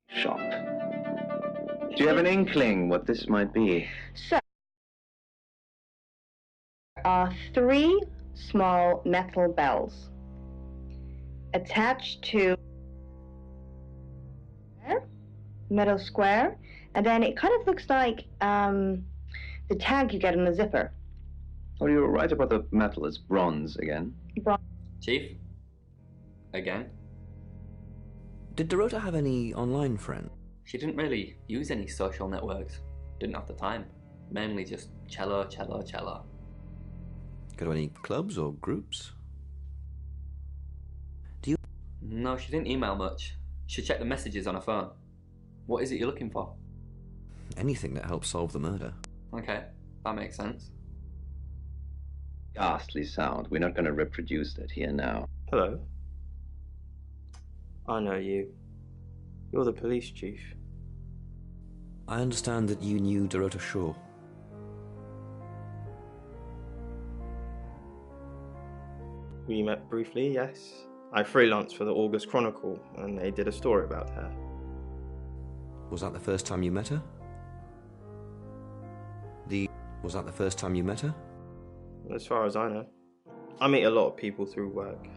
shop. Do you have an inkling what this might be? So, are 3 small metal bells attached to metal square, and then it kind of looks like the tag you get on a zipper. Oh, you were right about the metal. It's bronze again. Chief? Again? Did Dorota have any online friends? She didn't really use any social networks. Didn't have the time. Mainly just cello. Go to any clubs or groups? No, she didn't email much. She checked the messages on her phone. What is it you're looking for? Anything that helps solve the murder. Okay, that makes sense. Ghastly sound. We're not going to reproduce that here now. Hello. I know you. You're the police chief. I understand that you knew Dorota Shaw. We met briefly, yes. I freelanced for the August Chronicle, and they did a story about her. Was that the first time you met her? Was that the first time you met her? As far as I know. I meet a lot of people through work.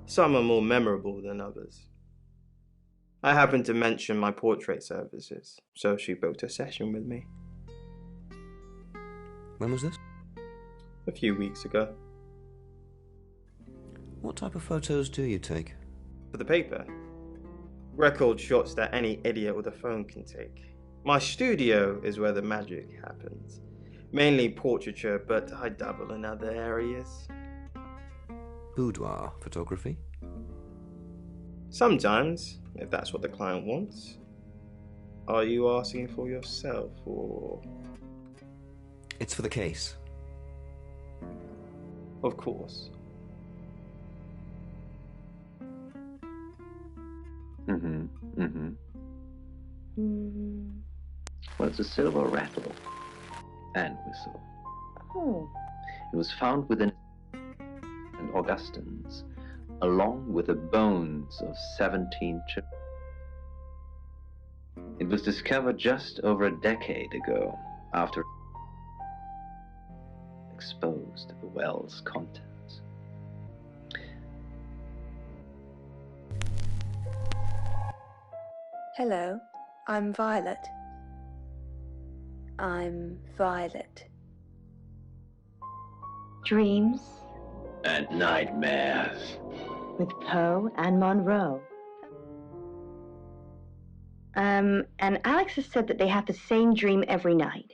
Some are more memorable than others. I happened to mention my portrait services, so she booked a session with me. When was this? A few weeks ago. What type of photos do you take? For the paper. Record shots that any idiot with a phone can take. My studio is where the magic happens. Mainly portraiture, but I dabble in other areas. Boudoir photography? Sometimes, if that's what the client wants. Are you asking for yourself, or...? It's for the case. Of course. Well, it's a silver rattle and whistle. Oh. It was found within St. Augustine's, along with the bones of 17 children. It was discovered just over a decade ago, after exposed to the well's contents. Hello, I'm Violet. Dreams And nightmares. with Poe and Monroe. And Alex has said that they have the same dream every night.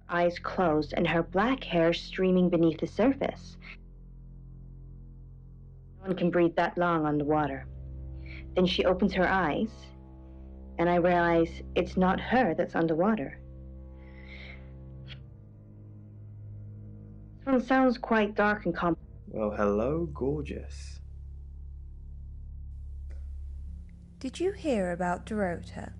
Eyes closed and her black hair streaming beneath the surface. No one can breathe that long underwater. Then she opens her eyes, and I realize it's not her that's underwater. This one sounds quite dark and complex. Well, hello, gorgeous. Did you hear about Dorota?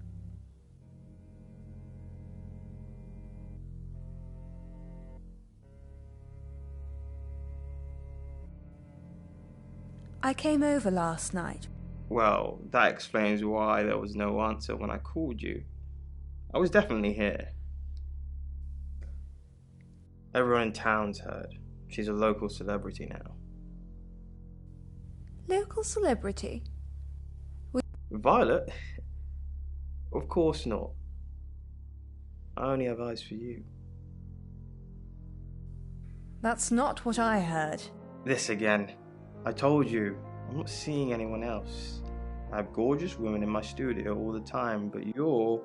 I came over last night. Well, that explains why there was no answer when I called you. I was definitely here. Everyone in town's heard. She's a local celebrity now. Local celebrity? Violet? Of course not. I only have eyes for you. That's not what I heard. This again. I told you, I'm not seeing anyone else. I have gorgeous women in my studio all the time, but you're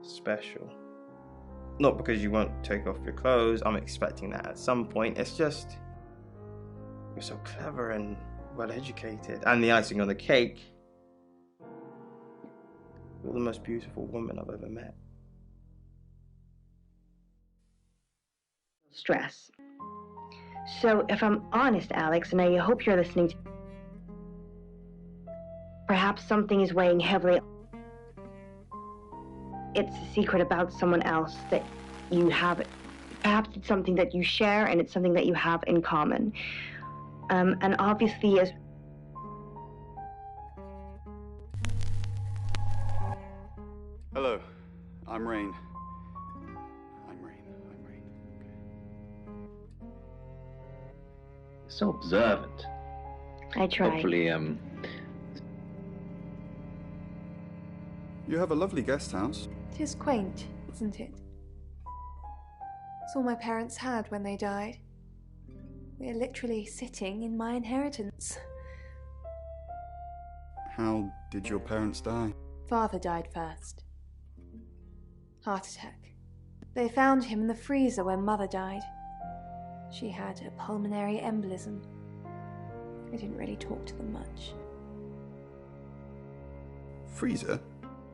special. Not because you won't take off your clothes, I'm expecting that at some point. It's just, you're so clever and well educated. And the icing on the cake, you're the most beautiful woman I've ever met. Stress. So if I'm honest, Alex, and I hope you're listening to, perhaps something is weighing heavily. It's a secret about someone else that you have. Perhaps it's something that you share and it's something that you have in common. And obviously, as I'm Rain. I'm Rain. Okay. So observant. I try. Hopefully, You have a lovely guest house. It is quaint, isn't it? It's all my parents had when they died. We're literally sitting in my inheritance. How did your parents die? Father died first. Heart attack. They found him in the freezer when Mother died. She had a pulmonary embolism. I didn't really talk to them much. Freezer?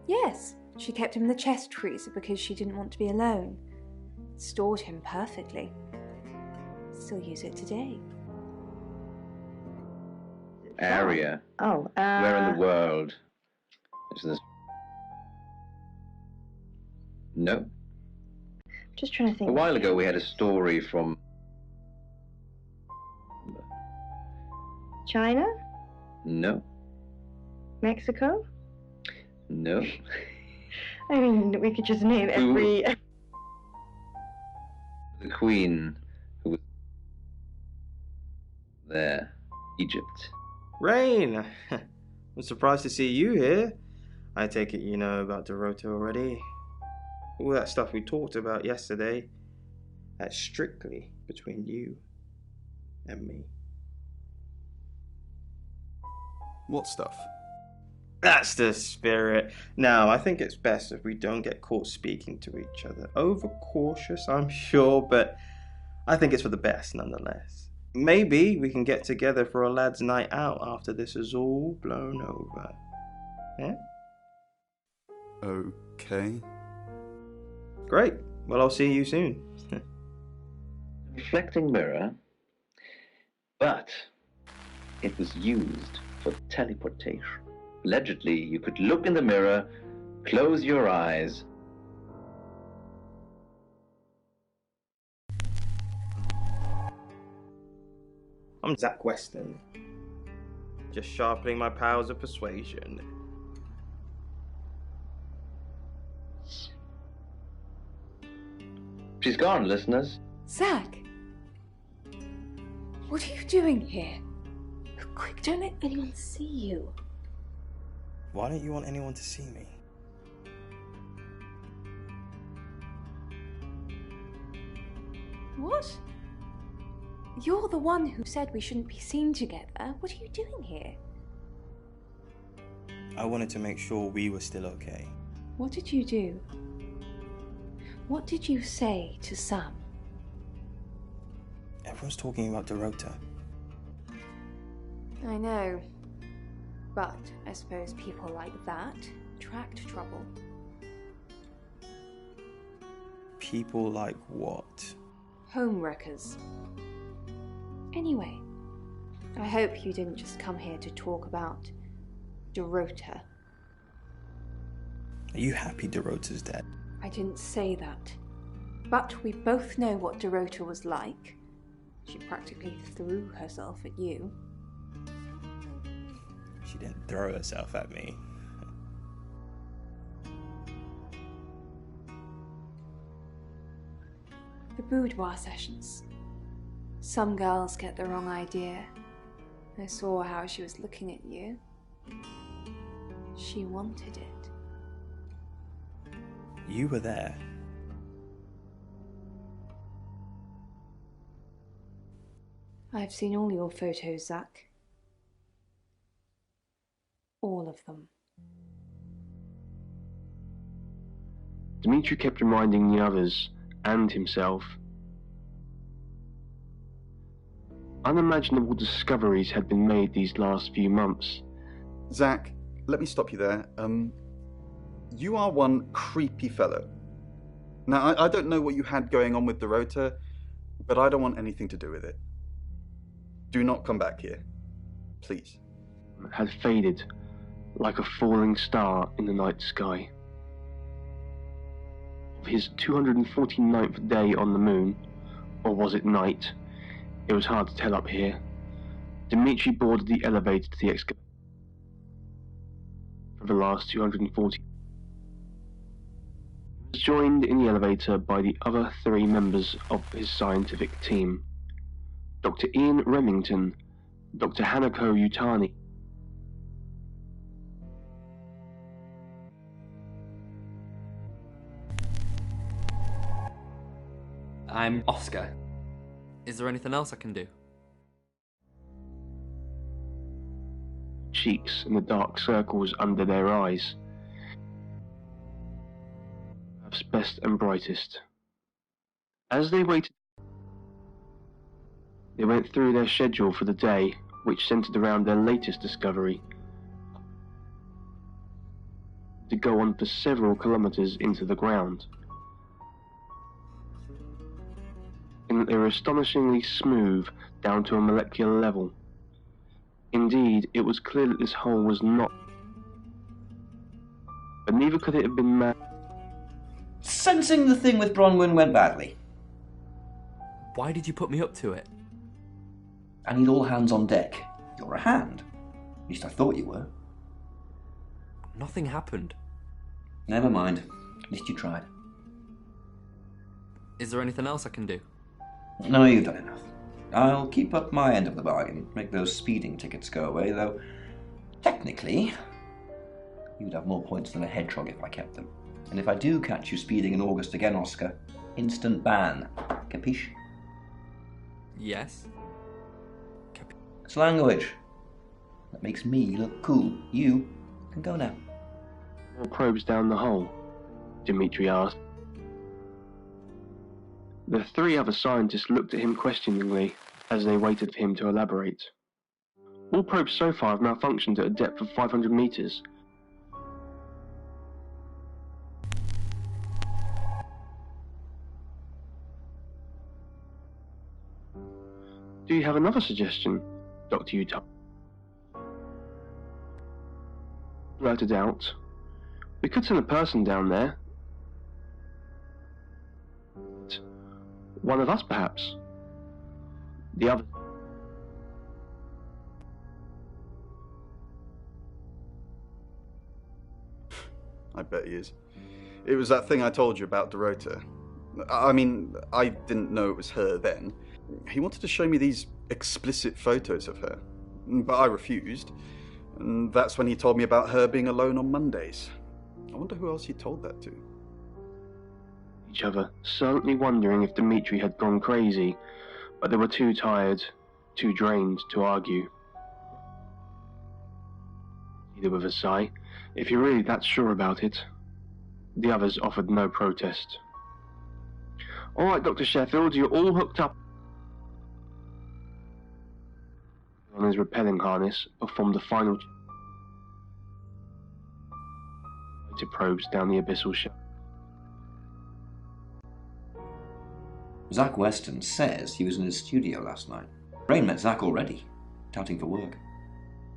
Yes, she kept him in the chest freezer because she didn't want to be alone. Stored him perfectly. Still use it today. area. Oh, Where in the world is this? No. Just trying to think. A while ago we had a story from China? No. Mexico? No. I mean, we could just name every... The Queen who was there. Egypt. Rain! I'm surprised to see you here. I take it you know about Dorota already. All that stuff we talked about yesterday, that's strictly between you and me. What stuff? That's the spirit. Now, I think it's best if we don't get caught speaking to each other. Overcautious, I'm sure, but I think it's for the best nonetheless. Maybe we can get together for a lad's night out after this is all blown over. Yeah? Okay. Great. Well, I'll see you soon. Reflecting mirror, but it was used for teleportation. Allegedly, you could look in the mirror, close your eyes. I'm Zach Weston. Just sharpening my powers of persuasion. She's gone, listeners. Zach! What are you doing here? Quick, don't let anyone see you. Why don't you want anyone to see me? What? You're the one who said we shouldn't be seen together. What are you doing here? I wanted to make sure we were still okay. What did you do? What did you say to Sam? Everyone's talking about Dorota. I know. But I suppose people like that attract trouble. People like what? Homewreckers. Anyway, I hope you didn't just come here to talk about Dorota. Are you happy Dorota's dead? I didn't say that. But we both know what Dorota was like. She practically threw herself at you. She didn't throw herself at me. The boudoir sessions. Some girls get the wrong idea. I saw how she was looking at you. She wanted it. You were there. I've seen all your photos, Zach. All of them. Dimitri kept reminding the others, and himself. Unimaginable discoveries had been made these last few months. Zach, let me stop you there. You are one creepy fellow. Now, I don't know what you had going on with Dorota, but I don't want anything to do with it. Do not come back here. Please. Had faded like a falling star in the night sky. Of his 249th day on the moon, or was it night? It was hard to tell up here. Dimitri boarded the elevator to the excavator for the last 240. joined in the elevator by the other 3 members of his scientific team: Dr. Ian Remington, Dr. Hanako Utani, I'm Oscar. Is there anything else I can do? cheeks and the dark circles under their eyes. Perhaps best and brightest. As they waited, they went through their schedule for the day, which centered around their latest discovery, to go on for several kilometers into the ground. And they were astonishingly smooth down to a molecular level. Indeed, it was clear that this hole was not, but neither could it have been man. Sensing the thing with Bronwyn went badly. Why did you put me up to it? I need all hands on deck. You're a hand. At least I thought you were. Nothing happened. Never mind. At least you tried. Is there anything else I can do? No, you've done enough. I'll keep up my end of the bargain, make those speeding tickets go away, though technically you'd have more points than a hedgehog if I kept them. And if I do catch you speeding in August again, Oscar, instant ban. Capiche? Yes. It's language. That makes me look cool. You can go now. More probes down the hole? Dimitri asked. The 3 other scientists looked at him questioningly as they waited for him to elaborate. All probes so far have malfunctioned at a depth of 500 meters. Do you have another suggestion, Dr. Utah? Blurted out. We could send a person down there. One of us, perhaps. The other. I bet he is. It was that thing I told you about Dorota. I mean, I didn't know it was her then. He wanted to show me these explicit photos of her, but I refused. And that's when he told me about her being alone on Mondays. I wonder who else he told that to. Each other, certainly wondering if Dimitri had gone crazy, but they were too tired, too drained to argue. Either with a sigh, if you're really that sure about it. The others offered no protest. All right, Dr. Sheffield, you're all hooked up. On his rappelling harness, performed the final probes down the abyssal shaft. Zach Weston says he was in his studio last night. Rain met Zach already, touting for work.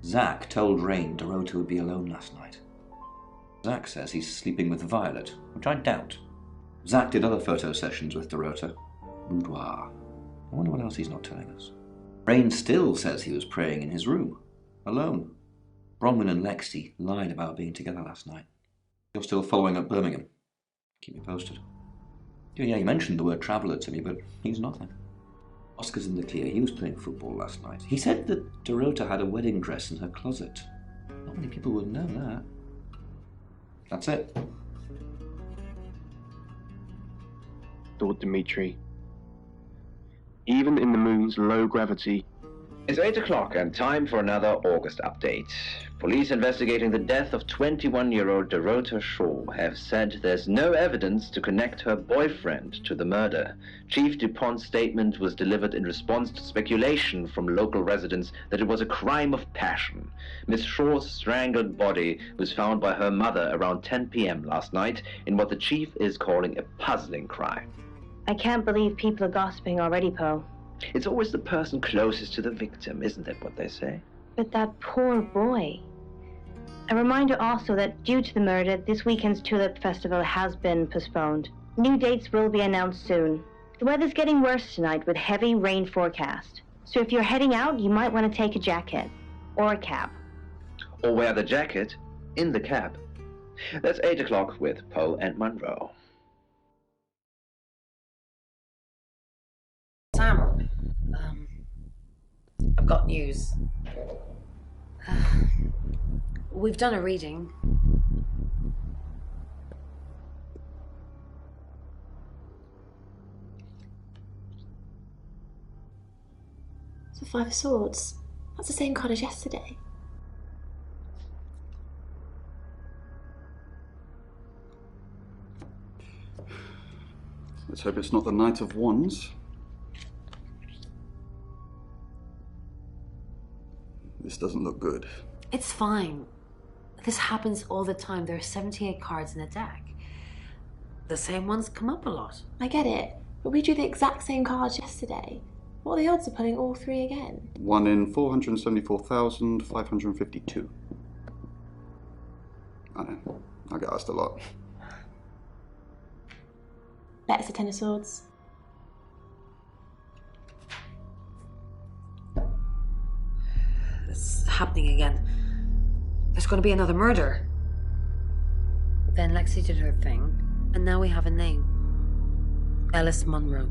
Zach told Rain Dorota would be alone last night. Zach says he's sleeping with Violet, which I doubt. Zach did other photo sessions with Dorota. Boudoir. I wonder what else he's not telling us. Rain still says he was praying in his room, alone. Bronwyn and Lexi lied about being together last night. You're still following up Birmingham. Keep me posted. Yeah, you mentioned the word traveller to me, but he's nothing. Oscar's in the clear. He was playing football last night. He said that Dorota had a wedding dress in her closet. Not many people would know that. That's it. Thought Dimitri. Even in the moon's low gravity. It's 8 o'clock and time for another August update. Police investigating the death of 21-year-old Dorota Shaw have said there's no evidence to connect her boyfriend to the murder. Chief DuPont's statement was delivered in response to speculation from local residents that it was a crime of passion. Miss Shaw's strangled body was found by her mother around 10 p.m. last night in what the chief is calling a puzzling crime. I can't believe people are gossiping already, Poe. It's always the person closest to the victim, isn't that what they say? But that poor boy. A reminder also that due to the murder, this weekend's Tulip Festival has been postponed. New dates will be announced soon. The weather's getting worse tonight with heavy rain forecast. So if you're heading out, you might want to take a jacket. Or a cap. Or wear the jacket in the cab. That's 8 o'clock with Poe and Monroe. I've got news. We've done a reading. The Five of Swords. That's the same card as yesterday. Let's hope it's not the Knight of Wands. This doesn't look good. It's fine. This happens all the time. There are 78 cards in the deck. The same ones come up a lot. I get it, but we drew the exact same cards yesterday. What are the odds of pulling all three again? 1 in 474,552. I know. I get asked a lot. Bet it's the Ten of Swords. It's happening again. There's going to be another murder. Then Lexi did her thing, and now we have a name. Ellis Munro.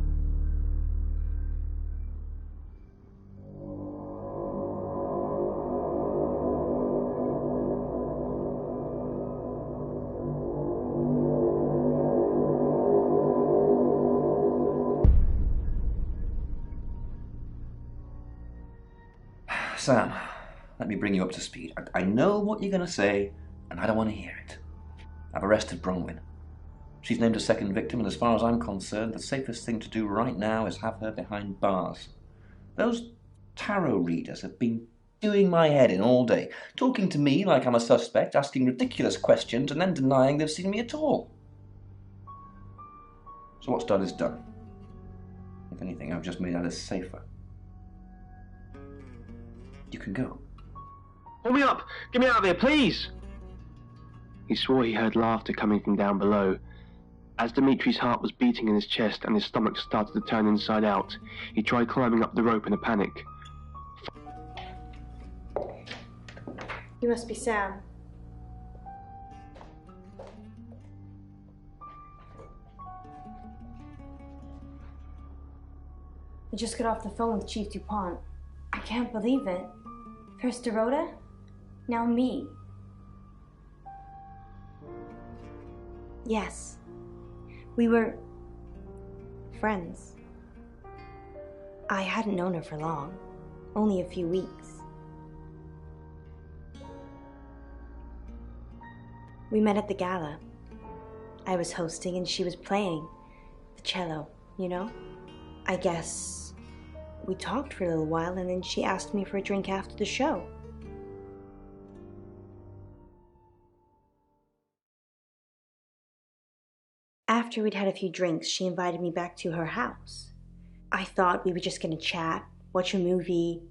Sam, let me bring you up to speed. I know what you're going to say, and I don't want to hear it. I've arrested Bronwyn. She's named a second victim, and as far as I'm concerned, the safest thing to do right now is have her behind bars. Those tarot readers have been doing my head in all day, talking to me like I'm a suspect, asking ridiculous questions, and then denying they've seen me at all. So what's done is done. If anything, I've just made Alice safer. You can go. Pull me up! Get me out of here, please! He swore he heard laughter coming from down below. As Dimitri's heart was beating in his chest and his stomach started to turn inside out, he tried climbing up the rope in a panic. You must be Sam. I just got off the phone with Chief DuPont. I can't believe it. First Dorota, now me. Yes, we were friends. I hadn't known her for long, only a few weeks. We met at the gala. I was hosting and she was playing the cello, you know? I guess we talked for a little while and then she asked me for a drink after the show. After we'd had a few drinks, she invited me back to her house. I thought we were just gonna chat, watch a movie,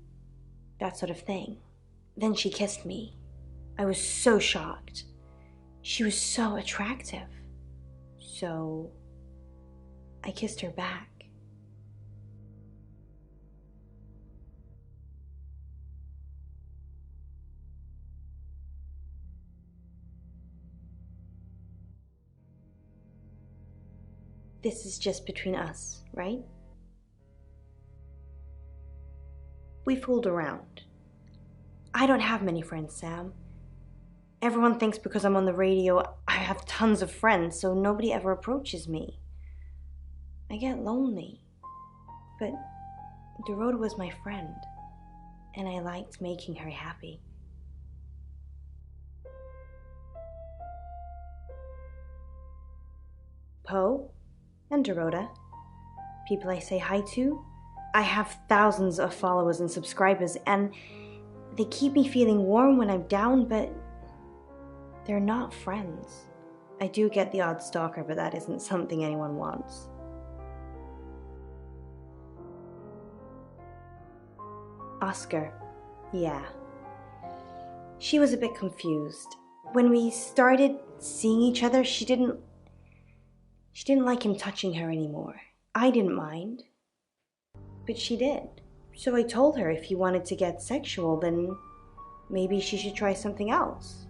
that sort of thing. Then she kissed me. I was so shocked. She was so attractive. So I kissed her back. This is just between us, right? We fooled around. I don't have many friends, Sam. Everyone thinks because I'm on the radio, I have tons of friends, so nobody ever approaches me. I get lonely. But Dorota was my friend, and I liked making her happy. Poe and Dorota, people I say hi to. I have thousands of followers and subscribers, and they keep me feeling warm when I'm down, but they're not friends. I do get the odd stalker, but that isn't something anyone wants. Oscar, yeah. She was a bit confused. When we started seeing each other, she didn't like him touching her anymore. I didn't mind, but she did. So I told her if he wanted to get sexual, then maybe she should try something else.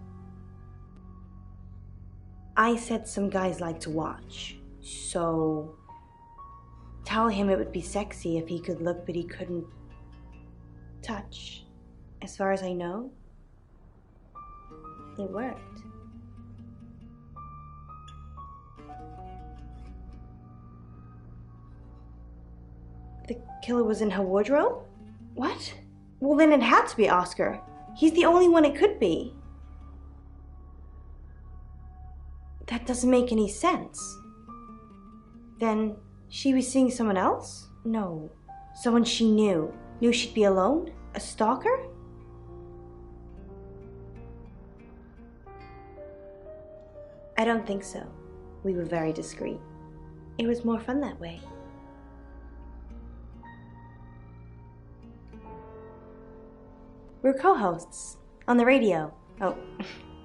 I said some guys like to watch, so tell him it would be sexy if he could look, but he couldn't touch. As far as I know, it worked. The killer was in her wardrobe? What? Well, then it had to be Oscar. He's the only one it could be. That doesn't make any sense. Then she was seeing someone else? No. Someone she knew. Knew she'd be alone? A stalker? I don't think so. We were very discreet. It was more fun that way. We're co-hosts on the radio. Oh,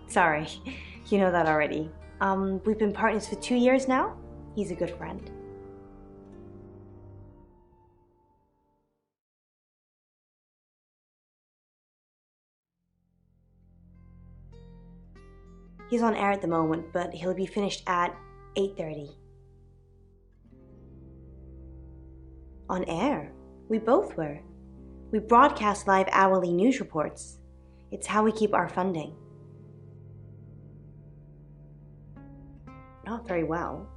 sorry. You know that already. We've been partners for 2 years now. He's a good friend. He's on air at the moment, but he'll be finished at 8:30. On air? We both were. We broadcast live hourly news reports. It's how we keep our funding. Not very well.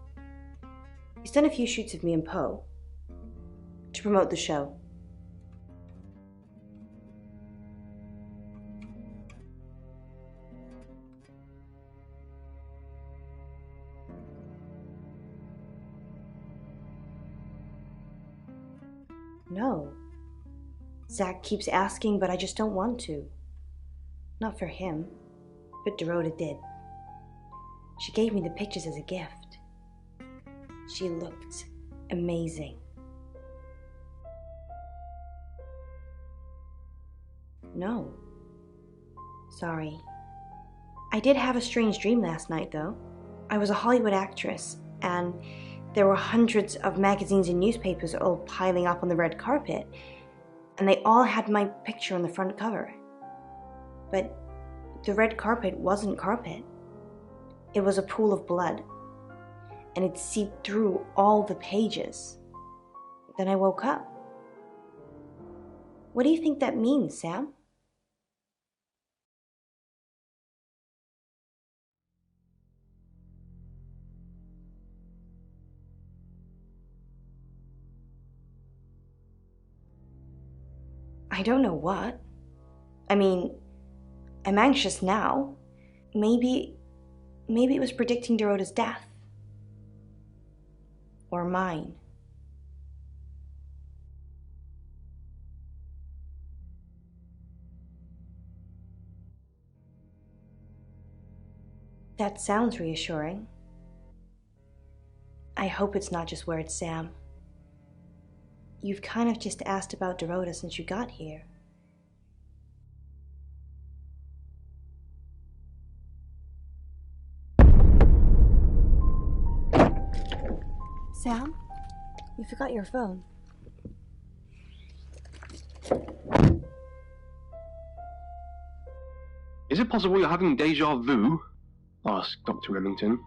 He's done a few shoots of me and Poe to promote the show. No. Zach keeps asking, but I just don't want to. Not for him, but Dorota did. She gave me the pictures as a gift. She looked amazing. No. Sorry. I did have a strange dream last night, though. I was a Hollywood actress, and there were hundreds of magazines and newspapers all piling up on the red carpet, and they all had my picture on the front cover. But the red carpet wasn't carpet. It was a pool of blood, and it seeped through all the pages. Then I woke up. What do you think that means, Sam? I don't know what. I mean, I'm anxious now. Maybe it was predicting Dorota's death. Or mine. That sounds reassuring. I hope it's not just words, Sam. You've kind of just asked about Dorota since you got here. Sam, you forgot your phone. Is it possible you're having deja vu? Asked Dr. Remington.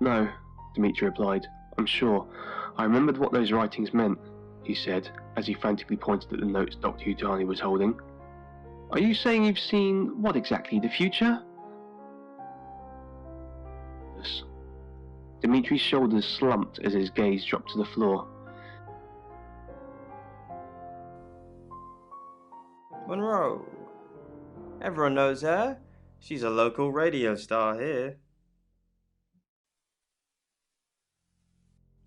No, Dimitri replied. I'm sure. I remembered what those writings meant, he said, as he frantically pointed at the notes Dr. Utani was holding. Are you saying you've seen what exactly? The future? Dimitri's shoulders slumped as his gaze dropped to the floor. Monroe. Everyone knows her. She's a local radio star here.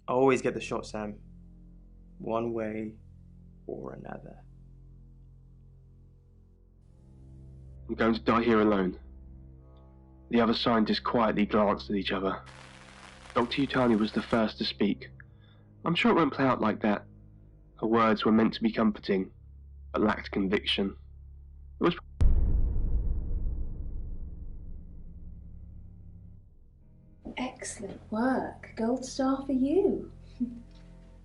I always get the shot, Sam. One way or another. I'm going to die here alone. The other scientists quietly glanced at each other. Dr. Utani was the first to speak. I'm sure it won't play out like that. Her words were meant to be comforting, but lacked conviction. It was... Excellent work. Gold star for you.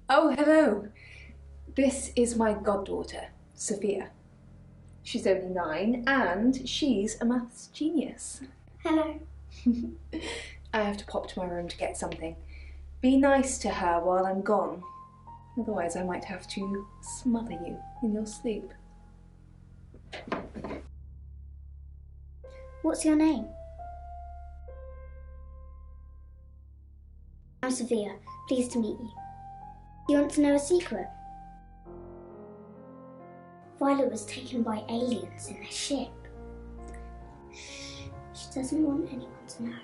Oh, hello. This is my goddaughter, Sophia. She's only 9 and she's a maths genius. Hello. I have to pop to my room to get something. Be nice to her while I'm gone. Otherwise I might have to smother you in your sleep. What's your name? I'm Sophia. Pleased to meet you. Do you want to know a secret? Violet was taken by aliens in a ship. Shh. She doesn't want anyone to know.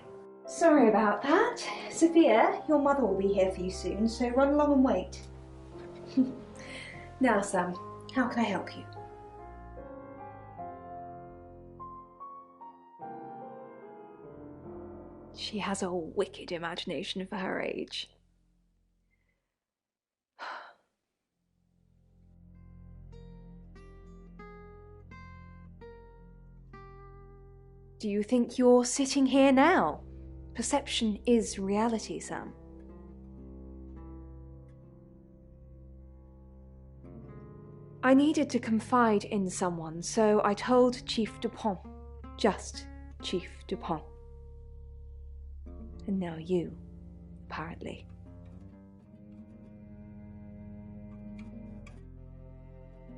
Sorry about that. Sophia, your mother will be here for you soon, so run along and wait. Now, Sam, how can I help you? She has a wicked imagination for her age. Do you think you're sitting here now? Perception is reality, Sam. I needed to confide in someone, so I told Chief Dupont. Just Chief Dupont. And now you, apparently.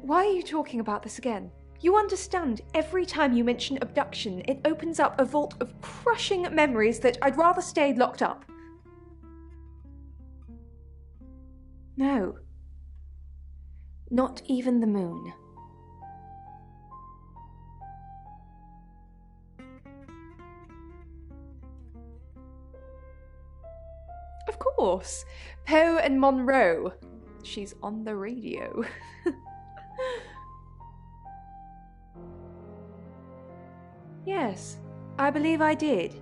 Why are you talking about this again? You understand, every time you mention abduction, it opens up a vault of crushing memories that I'd rather stay locked up. No. Not even the moon. Of course. Poe and Monroe. She's on the radio. Yes, I believe I did.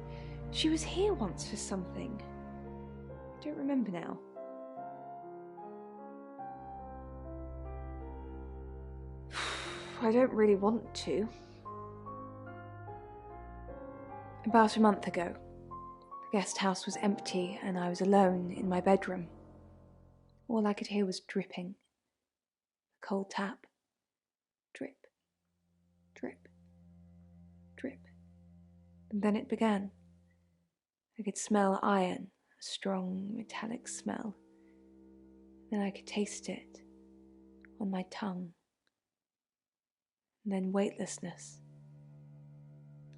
She was here once for something. I don't remember now. I don't really want to. About a month ago, the guest house was empty and I was alone in my bedroom. All I could hear was dripping. A cold tap. Drip. Drip. Drip. And then it began. I could smell iron, a strong metallic smell. Then I could taste it on my tongue. And then weightlessness,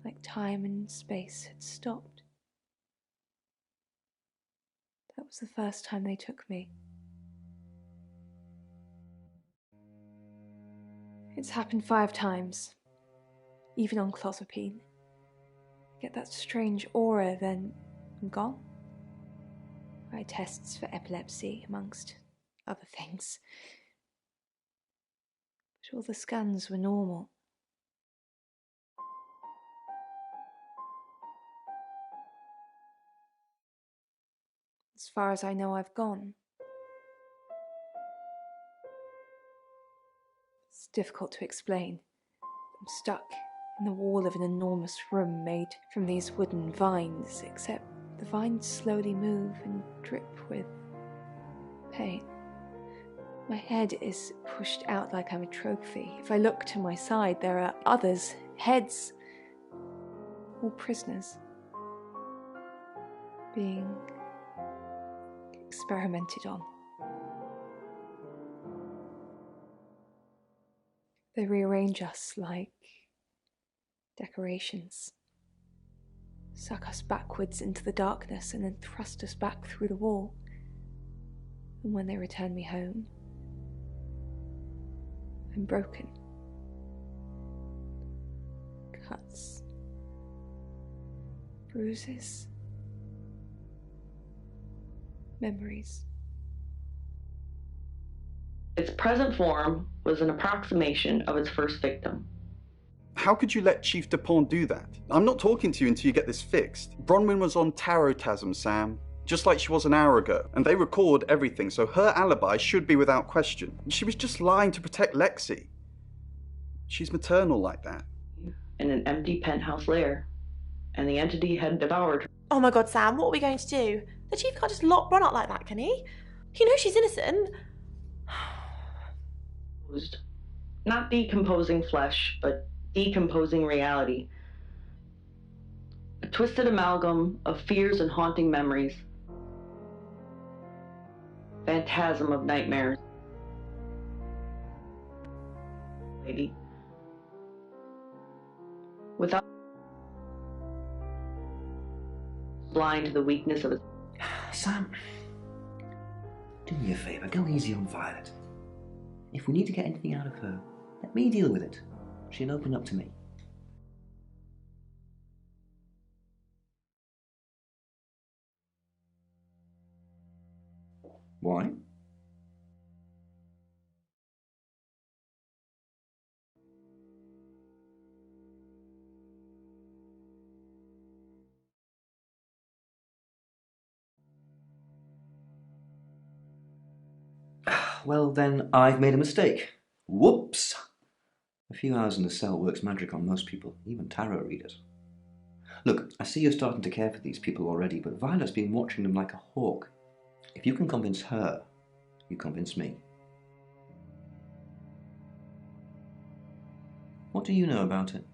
like time and space had stopped. That was the first time they took me. It's happened 5 times. Even on clozapine. I get that strange aura, then I'm gone. I had tests for epilepsy, amongst other things. But all the scans were normal. As far as I know, I've gone. It's difficult to explain. I'm stuck in the wall of an enormous room made from these wooden vines, except the vines slowly move and drip with pain. My head is pushed out like I'm a trophy. If I look to my side, there are others, heads, all prisoners, being experimented on. They rearrange us like decorations, suck us backwards into the darkness and then thrust us back through the wall. And when they return me home, I'm broken. Cuts, bruises, memories. Its present form was an approximation of its first victim. How could you let Chief Dupont do that? I'm not talking to you until you get this fixed. Bronwyn was on Tarotasm, Sam. Just like she was an hour ago. And they record everything, so her alibi should be without question. She was just lying to protect Lexi. She's maternal like that. In an empty penthouse lair. And the entity had devoured her. Oh my god, Sam, what are we going to do? The chief can't just lock Bron up like that, can he? You know she's innocent. Not decomposing flesh, but decomposing reality. A twisted amalgam of fears and haunting memories. Phantasm of nightmares. Lady. without blind to the weakness of its... Sam, do me a favour, go easy on Violet. If we need to get anything out of her, let me deal with it. She'll open up to me. Why? Well, then, I've made a mistake. Whoops! A few hours in the cell works magic on most people, even tarot readers. Look, I see you're starting to care for these people already, but Violet's been watching them like a hawk. If you can convince her, you convince me. What do you know about it?